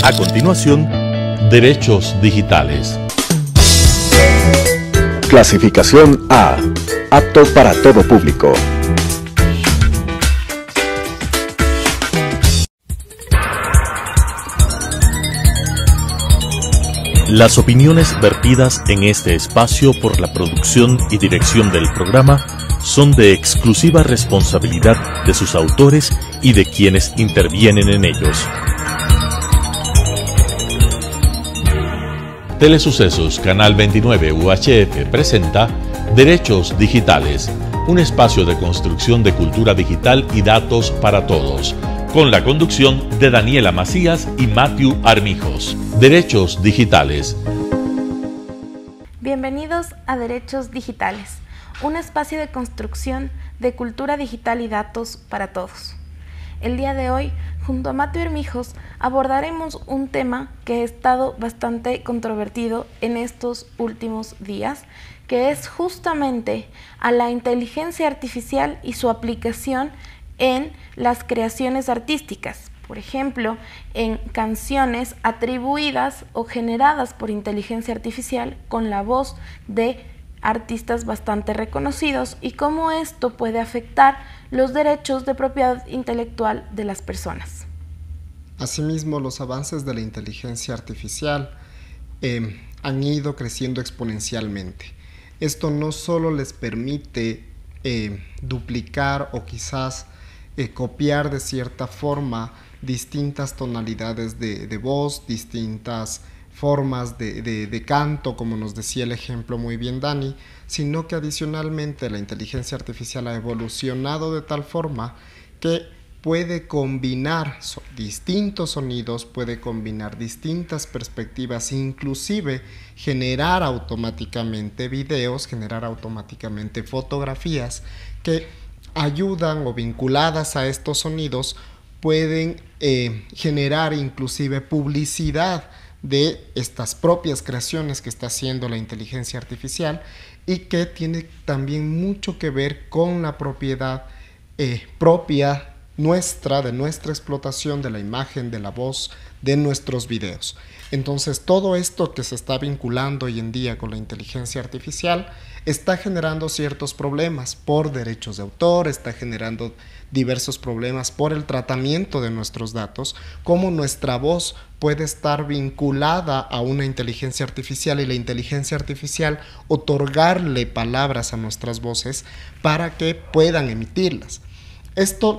A continuación, derechos digitales. Clasificación A. Apto para todo público. Las opiniones vertidas en este espacio por la producción y dirección del programa son de exclusiva responsabilidad de sus autores y de quienes intervienen en ellos. Telesucesos Canal 29 UHF presenta Derechos Digitales, un espacio de construcción de cultura digital y datos para todos, con la conducción de Daniela Macías y Matthew Armijos. Derechos Digitales. Bienvenidos a Derechos Digitales, un espacio de construcción de cultura digital y datos para todos. El día de hoy, junto a Matthew Armijos, abordaremos un tema que ha estado bastante controvertido en estos últimos días, que es justamente a la inteligencia artificial y su aplicación en las creaciones artísticas. Por ejemplo, en canciones atribuidas o generadas por inteligencia artificial con la voz de artistas bastante reconocidos y cómo esto puede afectar los derechos de propiedad intelectual de las personas. Asimismo, los avances de la inteligencia artificial han ido creciendo exponencialmente. Esto no solo les permite duplicar o quizás copiar de cierta forma distintas tonalidades de voz, distintas formas de canto, como nos decía el ejemplo muy bien Dani, sino que adicionalmente la inteligencia artificial ha evolucionado de tal forma que puede combinar distintos sonidos, puede combinar distintas perspectivas, inclusive generar automáticamente videos, generar automáticamente fotografías que ayudan o vinculadas a estos sonidos pueden generar inclusive publicidad de estas propias creaciones que está haciendo la inteligencia artificial y que tiene también mucho que ver con la propiedad propia nuestra, de nuestra explotación de la imagen, de la voz, de nuestros videos. Entonces, todo esto que se está vinculando hoy en día con la inteligencia artificial está generando ciertos problemas por derechos de autor, está generando diversos problemas por el tratamiento de nuestros datos, cómo nuestra voz puede estar vinculada a una inteligencia artificial y la inteligencia artificial otorgarle palabras a nuestras voces para que puedan emitirlas. Esto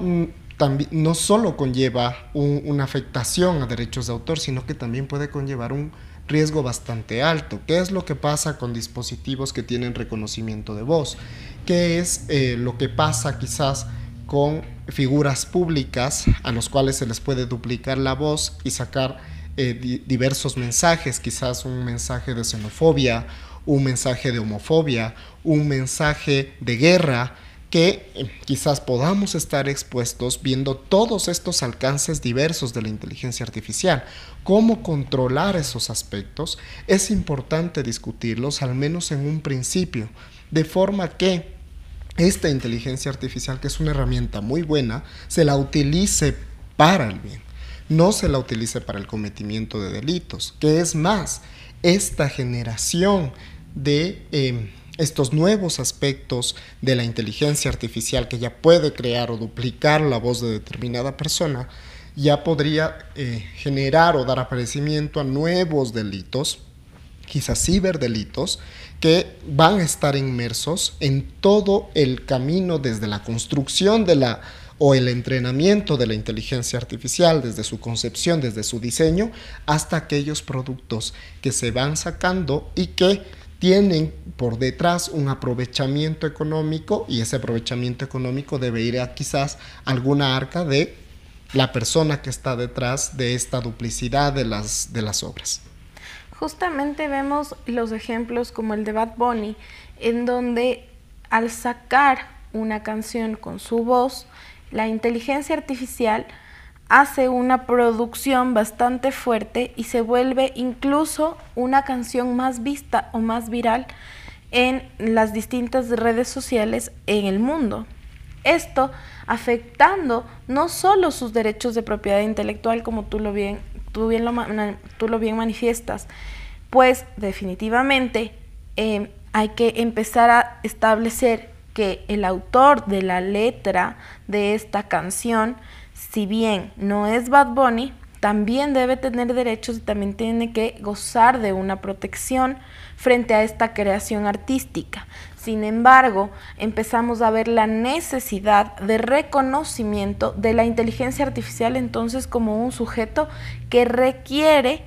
también no solo conlleva una afectación a derechos de autor, sino que también puede conllevar un riesgo bastante alto. ¿Qué es lo que pasa con dispositivos que tienen reconocimiento de voz? ¿Qué es lo que pasa quizás con figuras públicas a los cuales se les puede duplicar la voz y sacar diversos mensajes, quizás un mensaje de xenofobia, un mensaje de homofobia, un mensaje de guerra, que quizás podamos estar expuestos viendo todos estos alcances diversos de la inteligencia artificial? ¿Cómo controlar esos aspectos? Es importante discutirlos, al menos en un principio, de forma que esta inteligencia artificial, que es una herramienta muy buena, se la utilice para el bien, no se la utilice para el cometimiento de delitos. Que es más, esta generación de estos nuevos aspectos de la inteligencia artificial, que ya puede crear o duplicar la voz de determinada persona, ya podría generar o dar aparecimiento a nuevos delitos, quizás ciberdelitos, que van a estar inmersos en todo el camino desde la construcción o el entrenamiento de la inteligencia artificial, desde su concepción, desde su diseño, hasta aquellos productos que se van sacando y que tienen por detrás un aprovechamiento económico, y ese aprovechamiento económico debe ir a quizás alguna arca de la persona que está detrás de esta duplicidad de las obras. Justamente vemos los ejemplos como el de Bad Bunny, en donde al sacar una canción con su voz, la inteligencia artificial hace una producción bastante fuerte y se vuelve incluso una canción más vista o más viral en las distintas redes sociales en el mundo. Esto afectando no solo sus derechos de propiedad intelectual, como tú lo bien manifiestas, pues definitivamente hay que empezar a establecer que el autor de la letra de esta canción, si bien no es Bad Bunny, también debe tener derechos y también tiene que gozar de una protección frente a esta creación artística. Sin embargo, empezamos a ver la necesidad de reconocimiento de la inteligencia artificial entonces como un sujeto que requiere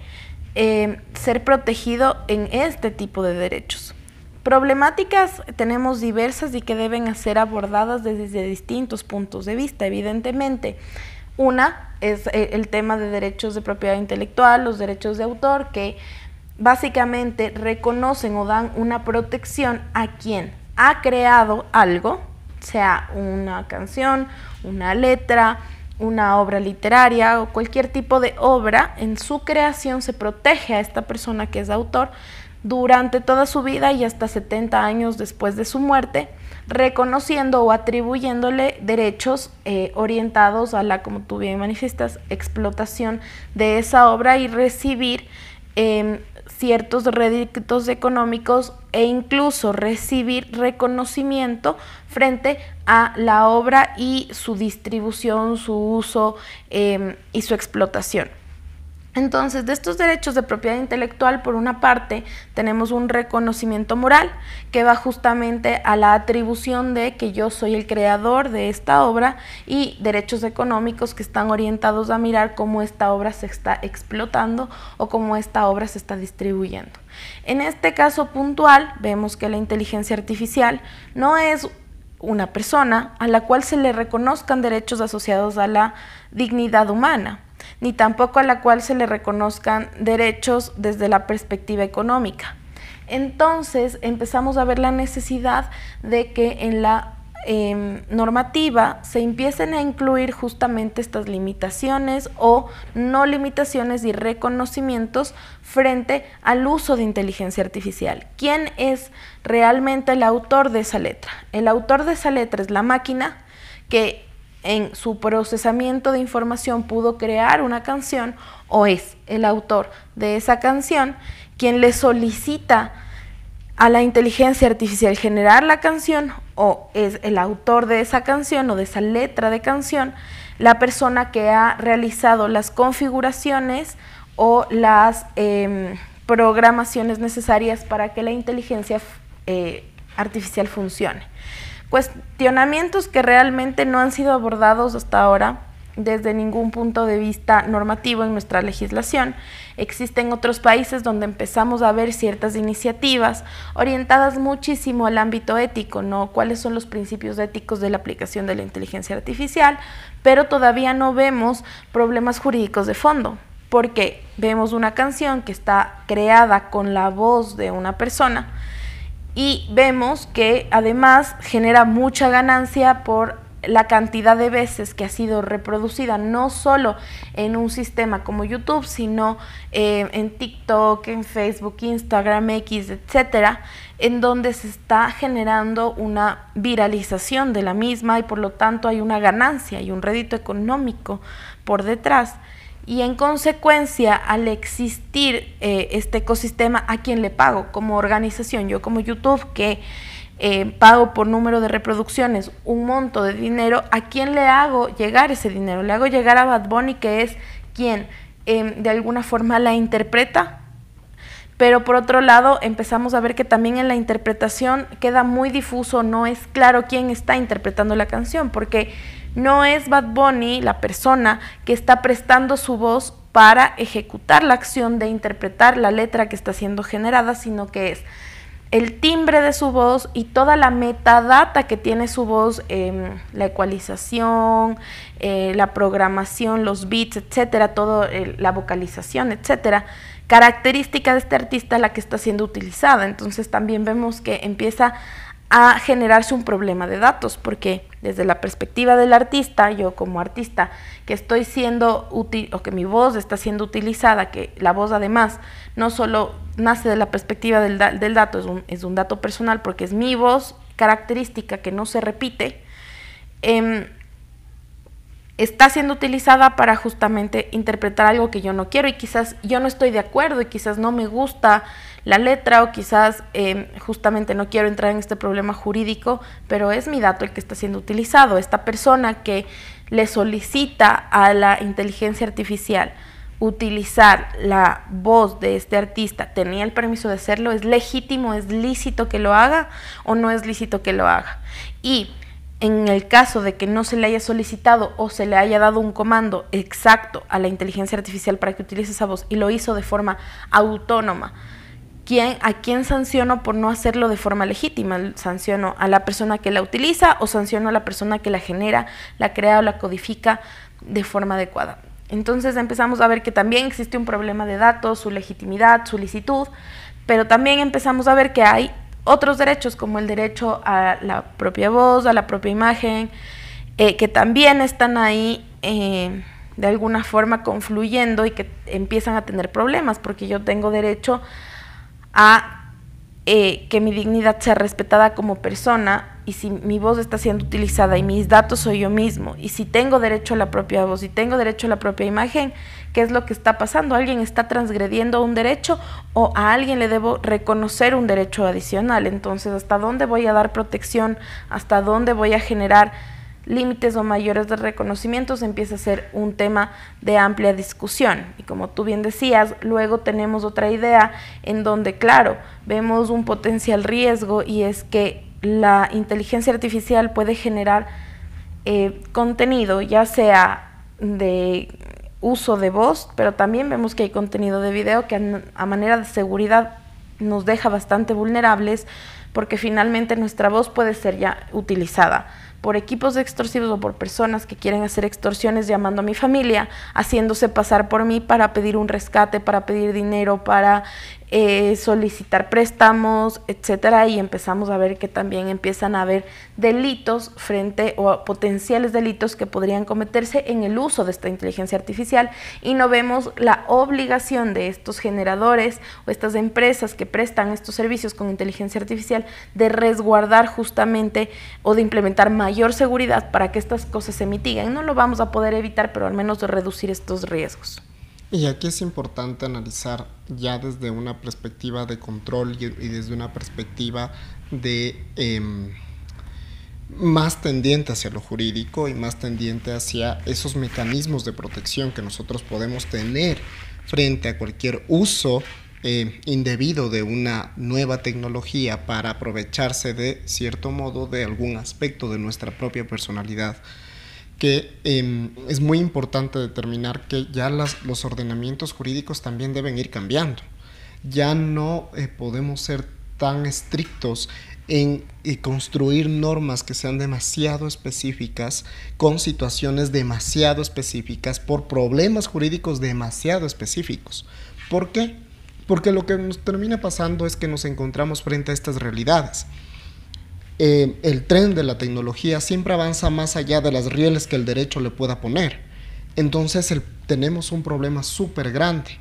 ser protegido en este tipo de derechos. Problemáticas tenemos diversas y que deben ser abordadas desde distintos puntos de vista, evidentemente. Una es el tema de derechos de propiedad intelectual, los derechos de autor, que básicamente reconocen o dan una protección a quien ha creado algo, sea una canción, una letra, una obra literaria o cualquier tipo de obra. En su creación se protege a esta persona que es autor durante toda su vida y hasta 70 años después de su muerte, reconociendo o atribuyéndole derechos orientados a la, como tú bien manifiestas, explotación de esa obra y recibir ciertos réditos económicos e incluso recibir reconocimiento frente a la obra y su distribución, su uso y su explotación. Entonces, de estos derechos de propiedad intelectual, por una parte, tenemos un reconocimiento moral que va justamente a la atribución de que yo soy el creador de esta obra, y derechos económicos que están orientados a mirar cómo esta obra se está explotando o cómo esta obra se está distribuyendo. En este caso puntual, vemos que la inteligencia artificial no es una persona a la cual se le reconozcan derechos asociados a la dignidad humana, ni tampoco a la cual se le reconozcan derechos desde la perspectiva económica. Entonces empezamos a ver la necesidad de que en la normativa se empiecen a incluir justamente estas limitaciones o no limitaciones y reconocimientos frente al uso de inteligencia artificial. ¿Quién es realmente el autor de esa letra? El autor de esa letra es la máquina que en su procesamiento de información pudo crear una canción, o es el autor de esa canción quien le solicita a la inteligencia artificial generar la canción, o es el autor de esa canción o de esa letra de canción la persona que ha realizado las configuraciones o las programaciones necesarias para que la inteligencia artificial funcione. Cuestionamientos que realmente no han sido abordados hasta ahora desde ningún punto de vista normativo en nuestra legislación. Existen otros países donde empezamos a ver ciertas iniciativas orientadas muchísimo al ámbito ético, ¿no? ¿Cuáles son los principios éticos de la aplicación de la inteligencia artificial? Pero todavía no vemos problemas jurídicos de fondo, porque vemos una canción que está creada con la voz de una persona y vemos que además genera mucha ganancia por la cantidad de veces que ha sido reproducida, no solo en un sistema como YouTube, sino en TikTok, en Facebook, Instagram, X, etcétera, en donde se está generando una viralización de la misma y por lo tanto hay una ganancia y un rédito económico por detrás. Y en consecuencia, al existir este ecosistema, ¿a quién le pago? Como organización, yo como YouTube, que pago por número de reproducciones un monto de dinero, ¿a quién le hago llegar ese dinero? Le hago llegar a Bad Bunny, que es quien de alguna forma la interpreta, pero por otro lado empezamos a ver que también en la interpretación queda muy difuso, no es claro quién está interpretando la canción, porque no es Bad Bunny la persona que está prestando su voz para ejecutar la acción de interpretar la letra que está siendo generada, sino que es el timbre de su voz y toda la metadata que tiene su voz, la ecualización, la programación, los beats, etcétera, todo, la vocalización, etcétera, característica de este artista la que está siendo utilizada. Entonces también vemos que empieza a generarse un problema de datos, porque desde la perspectiva del artista, yo como artista que estoy siendo útil o que mi voz está siendo utilizada, que la voz además no solo nace de la perspectiva del dato, es un dato personal porque es mi voz característica que no se repite, está siendo utilizada para justamente interpretar algo que yo no quiero y quizás yo no estoy de acuerdo y quizás no me gusta la letra o quizás justamente no quiero entrar en este problema jurídico, pero es mi dato el que está siendo utilizado. Esta persona que le solicita a la inteligencia artificial utilizar la voz de este artista, ¿tenía el permiso de hacerlo? ¿Es legítimo, es lícito que lo haga o no es lícito que lo haga? Y en el caso de que no se le haya solicitado o se le haya dado un comando exacto a la inteligencia artificial para que utilice esa voz y lo hizo de forma autónoma, ¿a quién sanciono por no hacerlo de forma legítima? ¿Sanciono a la persona que la utiliza o sanciono a la persona que la genera, la crea o la codifica de forma adecuada? Entonces empezamos a ver que también existe un problema de datos, su legitimidad, su licitud, pero también empezamos a ver que hay otros derechos como el derecho a la propia voz, a la propia imagen, que también están ahí de alguna forma confluyendo y que empiezan a tener problemas, porque yo tengo derecho a que mi dignidad sea respetada como persona, y si mi voz está siendo utilizada y mis datos soy yo mismo, y si tengo derecho a la propia voz y tengo derecho a la propia imagen, ¿qué es lo que está pasando? ¿Alguien está transgrediendo un derecho o a alguien le debo reconocer un derecho adicional? Entonces, ¿hasta dónde voy a dar protección? ¿Hasta dónde voy a generar límites o mayores de reconocimientos? Empieza a ser un tema de amplia discusión. Y como tú bien decías, luego tenemos otra idea en donde, claro, vemos un potencial riesgo, y es que la inteligencia artificial puede generar contenido, ya sea de uso de voz, pero también vemos que hay contenido de video que a manera de seguridad nos deja bastante vulnerables, porque finalmente nuestra voz puede ser ya utilizada por equipos extorsivos o por personas que quieren hacer extorsiones llamando a mi familia, haciéndose pasar por mí para pedir un rescate, para pedir dinero, para solicitar préstamos, etcétera, y empezamos a ver que también empiezan a haber delitos o potenciales delitos que podrían cometerse en el uso de esta inteligencia artificial, y no vemos la obligación de estos generadores o estas empresas que prestan estos servicios con inteligencia artificial de resguardar justamente o de implementar mayor seguridad para que estas cosas se mitiguen. No lo vamos a poder evitar, pero al menos de reducir estos riesgos. Y aquí es importante analizar ya desde una perspectiva de control y desde una perspectiva de más tendiente hacia lo jurídico y más tendiente hacia esos mecanismos de protección que nosotros podemos tener frente a cualquier uso indebido de una nueva tecnología para aprovecharse de cierto modo de algún aspecto de nuestra propia personalidad. Que es muy importante determinar que ya los ordenamientos jurídicos también deben ir cambiando. Ya no podemos ser tan estrictos en construir normas que sean demasiado específicas, con situaciones demasiado específicas, por problemas jurídicos demasiado específicos. ¿Por qué? Porque lo que nos termina pasando es que nos encontramos frente a estas realidades. El tren de la tecnología siempre avanza más allá de las rieles que el derecho le pueda poner. Entonces tenemos un problema súper grande.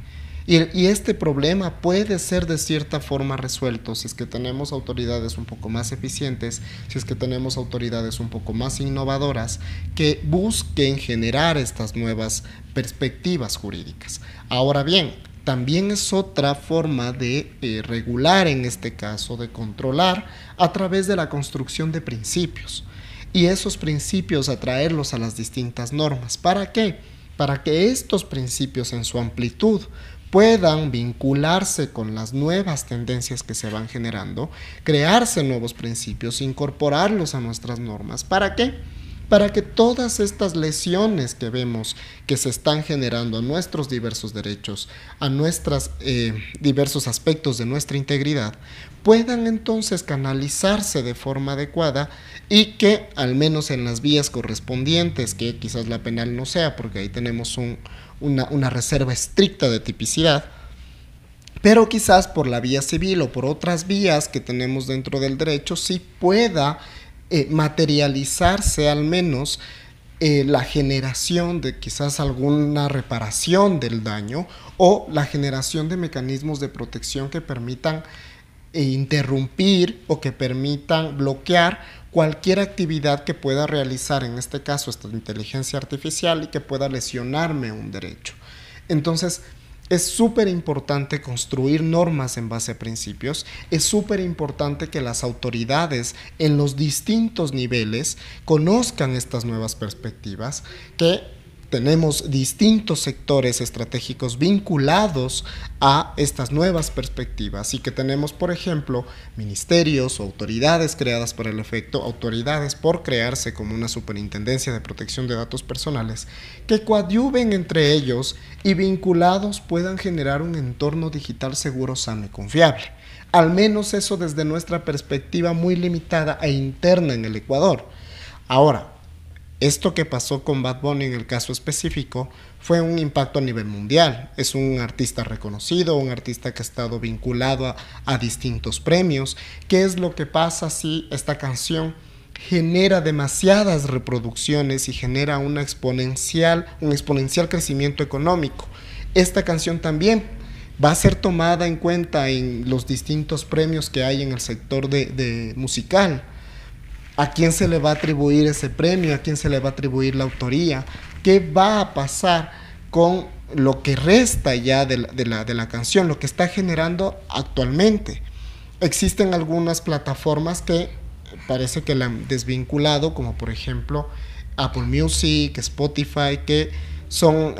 Y este problema puede ser de cierta forma resuelto si es que tenemos autoridades un poco más eficientes, si es que tenemos autoridades un poco más innovadoras que busquen generar estas nuevas perspectivas jurídicas. Ahora bien, también es otra forma de regular, en este caso, de controlar a través de la construcción de principios. Y esos principios atraerlos a las distintas normas. ¿Para qué? Para que estos principios en su amplitud puedan vincularse con las nuevas tendencias que se van generando, crearse nuevos principios, incorporarlos a nuestras normas. ¿Para qué? Para que todas estas lesiones que vemos que se están generando a nuestros diversos derechos, a nuestros diversos aspectos de nuestra integridad, puedan entonces canalizarse de forma adecuada y que, al menos en las vías correspondientes, que quizás la penal no sea, porque ahí tenemos una reserva estricta de tipicidad, pero quizás por la vía civil o por otras vías que tenemos dentro del derecho, sí pueda materializarse al menos la generación de quizás alguna reparación del daño o la generación de mecanismos de protección que permitan interrumpir o que permitan bloquear cualquier actividad que pueda realizar, en este caso esta inteligencia artificial, y que pueda lesionarme un derecho. Entonces, es súper importante construir normas en base a principios, es súper importante que las autoridades en los distintos niveles conozcan estas nuevas perspectivas, que tenemos distintos sectores estratégicos vinculados a estas nuevas perspectivas y que tenemos, por ejemplo, ministerios o autoridades creadas para el efecto, autoridades por crearse como una superintendencia de protección de datos personales, que coadyuven entre ellos y vinculados puedan generar un entorno digital seguro, sano y confiable. Al menos eso desde nuestra perspectiva muy limitada e interna en el Ecuador. Ahora, esto que pasó con Bad Bunny en el caso específico fue un impacto a nivel mundial. Es un artista reconocido, un artista que ha estado vinculado a distintos premios. ¿Qué es lo que pasa si esta canción genera demasiadas reproducciones y genera un exponencial crecimiento económico? Esta canción también va a ser tomada en cuenta en los distintos premios que hay en el sector de musical. ¿A quién se le va a atribuir ese premio? ¿A quién se le va a atribuir la autoría? ¿Qué va a pasar con lo que resta ya de la canción, lo que está generando actualmente? Existen algunas plataformas que parece que la han desvinculado, como por ejemplo Apple Music, Spotify, que son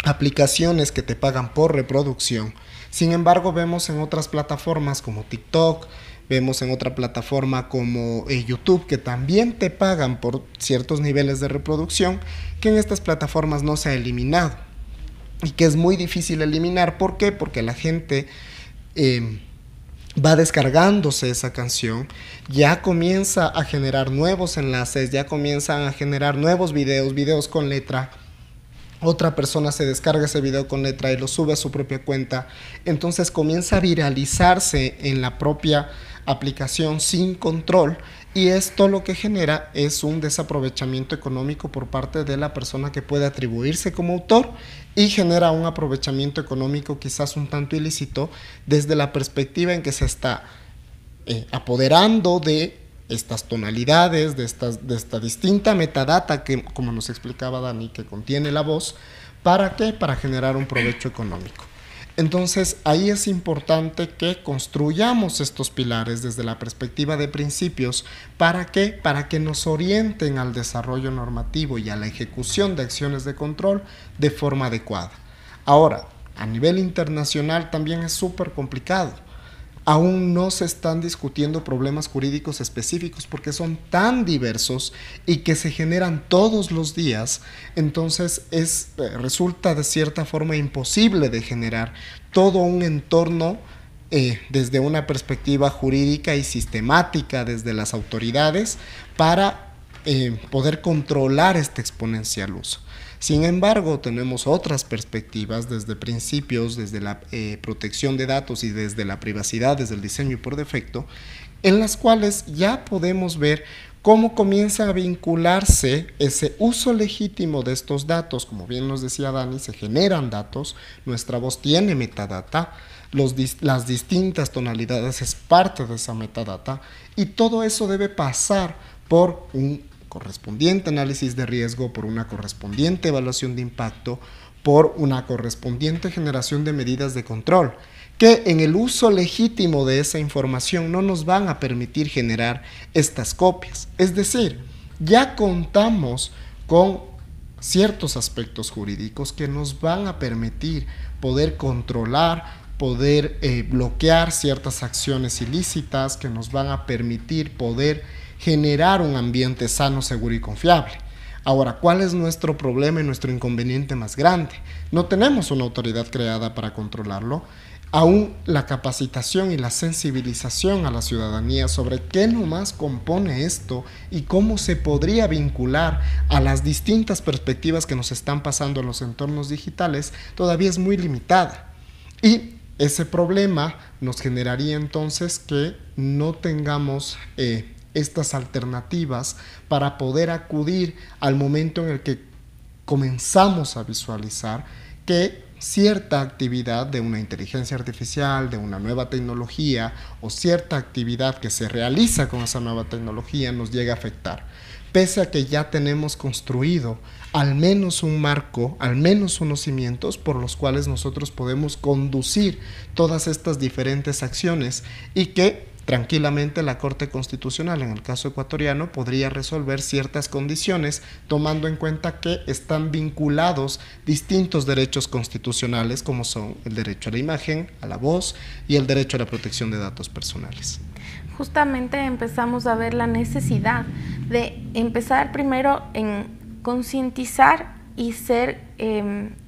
aplicaciones que te pagan por reproducción. Sin embargo, vemos en otras plataformas como TikTok, vemos en otra plataforma como YouTube, que también te pagan por ciertos niveles de reproducción, que en estas plataformas no se ha eliminado y que es muy difícil eliminar. ¿Por qué? Porque la gente va descargándose esa canción, ya comienza a generar nuevos enlaces, ya comienzan a generar nuevos videos con letra. Otra persona se descarga ese video con letra y lo sube a su propia cuenta. Entonces comienza a viralizarse en la propia aplicación sin control, y esto lo que genera es un desaprovechamiento económico por parte de la persona que puede atribuirse como autor, y genera un aprovechamiento económico quizás un tanto ilícito desde la perspectiva en que se está apoderando de estas tonalidades, de esta distinta metadata que, como nos explicaba Dani, que contiene la voz. ¿Para qué? Para generar un provecho económico. Entonces, ahí es importante que construyamos estos pilares desde la perspectiva de principios. ¿Para qué? Para que nos orienten al desarrollo normativo y a la ejecución de acciones de control de forma adecuada. Ahora, a nivel internacional también es súper complicado. Aún no se están discutiendo problemas jurídicos específicos porque son tan diversos y que se generan todos los días. Entonces resulta de cierta forma imposible de generar todo un entorno desde una perspectiva jurídica y sistemática desde las autoridades para poder controlar este exponencial uso. Sin embargo, tenemos otras perspectivas desde principios, desde la protección de datos y desde la privacidad, desde el diseño y por defecto, en las cuales ya podemos ver cómo comienza a vincularse ese uso legítimo de estos datos. Como bien nos decía Dani, se generan datos, nuestra voz tiene metadata, las distintas tonalidades es parte de esa metadata, y todo eso debe pasar por un correspondiente análisis de riesgo, por una correspondiente evaluación de impacto, por una correspondiente generación de medidas de control, que en el uso legítimo de esa información no nos van a permitir generar estas copias. Es decir, ya contamos con ciertos aspectos jurídicos que nos van a permitir poder controlar, poder bloquear ciertas acciones ilícitas, que nos van a permitir poder generar un ambiente sano, seguro y confiable. Ahora, ¿cuál es nuestro problema y nuestro inconveniente más grande? No tenemos una autoridad creada para controlarlo. Aún la capacitación y la sensibilización a la ciudadanía sobre qué nomás compone esto y cómo se podría vincular a las distintas perspectivas que nos están pasando en los entornos digitales todavía es muy limitada. Y ese problema nos generaría entonces que no tengamos estas alternativas para poder acudir al momento en el que comenzamos a visualizar que cierta actividad de una inteligencia artificial, de una nueva tecnología o cierta actividad que se realiza con esa nueva tecnología nos llega a afectar. Pese a que ya tenemos construido al menos un marco, al menos unos cimientos por los cuales nosotros podemos conducir todas estas diferentes acciones y que tranquilamente la Corte Constitucional, en el caso ecuatoriano, podría resolver ciertas condiciones tomando en cuenta que están vinculados distintos derechos constitucionales como son el derecho a la imagen, a la voz y el derecho a la protección de datos personales. Justamente empezamos a ver la necesidad de empezar primero en concientizar y ser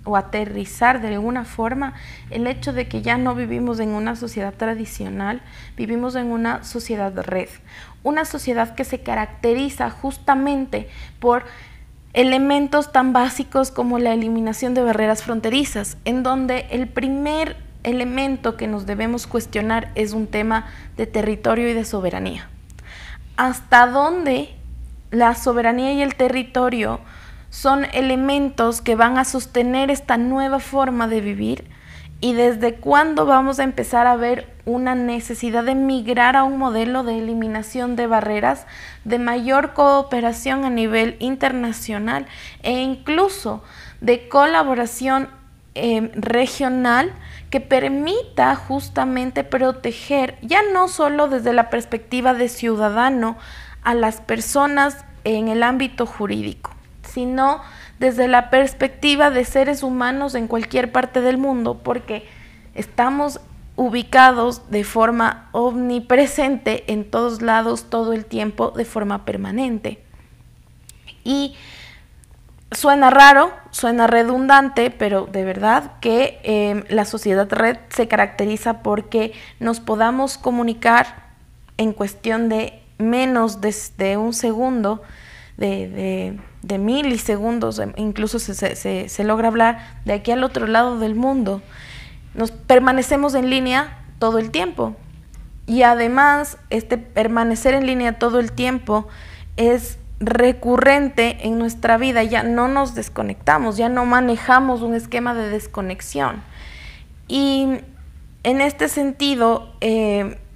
o aterrizar de alguna forma el hecho de que ya no vivimos en una sociedad tradicional, vivimos en una sociedad de red, una sociedad que se caracteriza justamente por elementos tan básicos como la eliminación de barreras fronterizas, en donde el primer elemento que nos debemos cuestionar es un tema de territorio y de soberanía. ¿Hasta dónde la soberanía y el territorio son elementos que van a sostener esta nueva forma de vivir? ¿Y desde cuándo vamos a empezar a ver una necesidad de migrar a un modelo de eliminación de barreras, de mayor cooperación a nivel internacional e incluso de colaboración regional que permita justamente proteger, ya no solo desde la perspectiva de ciudadano, a las personas en el ámbito jurídico, sino desde la perspectiva de seres humanos en cualquier parte del mundo, porque estamos ubicados de forma omnipresente en todos lados, todo el tiempo, de forma permanente. Y suena raro, suena redundante, pero de verdad que la sociedad red se caracteriza porque nos podamos comunicar en cuestión de menos de un segundo, de milisegundos, incluso se logra hablar de aquí al otro lado del mundo. Nos permanecemos en línea todo el tiempo y además este permanecer en línea todo el tiempo es recurrente en nuestra vida, ya no nos desconectamos, ya no manejamos un esquema de desconexión. Y en este sentido,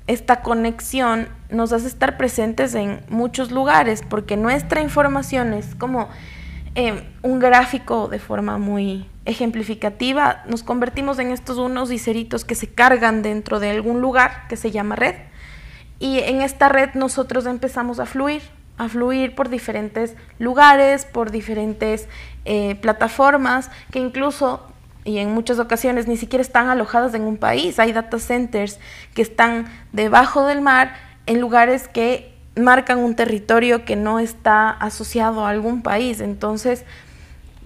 esta conexión nos hace estar presentes en muchos lugares, porque nuestra información es como un gráfico de forma muy ejemplificativa. Nos convertimos en estos unos y ceritos que se cargan dentro de algún lugar que se llama red, y en esta red nosotros empezamos a fluir por diferentes lugares, por diferentes plataformas que incluso y en muchas ocasiones ni siquiera están alojadas en un país. Hay data centers que están debajo del mar en lugares que marcan un territorio que no está asociado a algún país. Entonces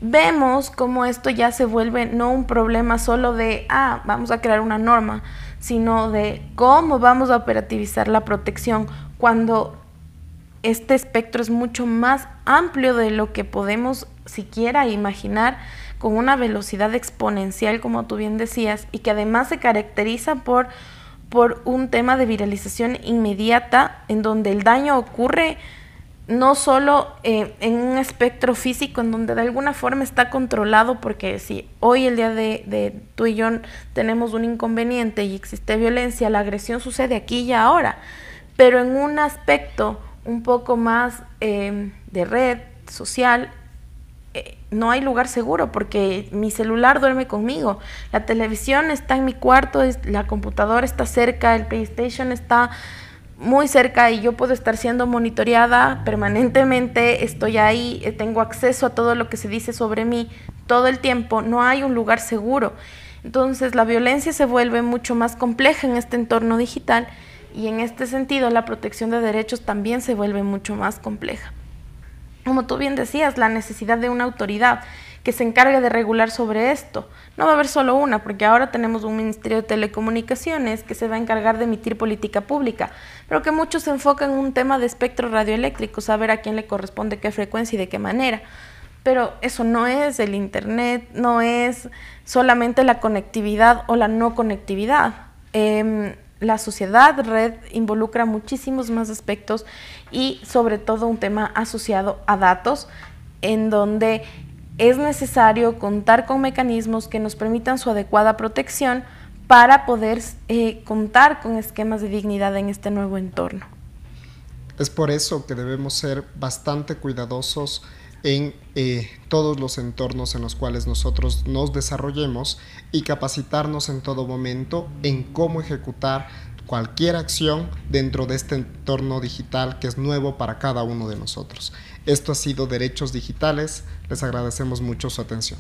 vemos cómo esto ya se vuelve no un problema solo de vamos a crear una norma, sino de cómo vamos a operativizar la protección cuando este espectro es mucho más amplio de lo que podemos siquiera imaginar, con una velocidad exponencial, como tú bien decías, y que además se caracteriza por un tema de viralización inmediata, en donde el daño ocurre no solo en un espectro físico, en donde de alguna forma está controlado, porque si hoy, el día de tú y yo, tenemos un inconveniente y existe violencia, la agresión sucede aquí y ahora, pero en un aspecto un poco más de red social, no hay lugar seguro, porque mi celular duerme conmigo, la televisión está en mi cuarto, la computadora está cerca, el PlayStation está muy cerca y yo puedo estar siendo monitoreada permanentemente, estoy ahí, tengo acceso a todo lo que se dice sobre mí todo el tiempo, no hay un lugar seguro. Entonces la violencia se vuelve mucho más compleja en este entorno digital, y en este sentido la protección de derechos también se vuelve mucho más compleja. Como tú bien decías, la necesidad de una autoridad que se encargue de regular sobre esto. No va a haber solo una, porque ahora tenemos un Ministerio de Telecomunicaciones que se va a encargar de emitir política pública, pero que muchos se enfocan en un tema de espectro radioeléctrico, saber a quién le corresponde qué frecuencia y de qué manera. Pero eso no es el Internet, no es solamente la conectividad o la no conectividad. La sociedad red involucra muchísimos más aspectos, y sobre todo un tema asociado a datos, en donde es necesario contar con mecanismos que nos permitan su adecuada protección para poder contar con esquemas de dignidad en este nuevo entorno. Es por eso que debemos ser bastante cuidadosos en todos los entornos en los cuales nosotros nos desarrollemos y capacitarnos en todo momento en cómo ejecutar cualquier acción dentro de este entorno digital que es nuevo para cada uno de nosotros. Esto ha sido Derechos Digitales. Les agradecemos mucho su atención.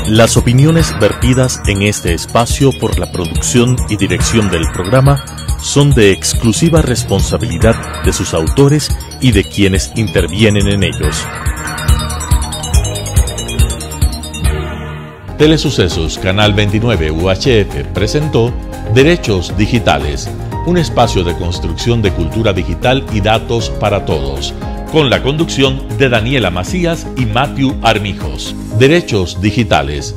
Las opiniones vertidas en este espacio por la producción y dirección del programa son de exclusiva responsabilidad de sus autores y de quienes intervienen en ellos. Telesucesos Canal 29 UHF presentó Derechos Digitales, un espacio de construcción de cultura digital y datos para todos, con la conducción de Daniela Macías y Matthew Armijos. Derechos Digitales,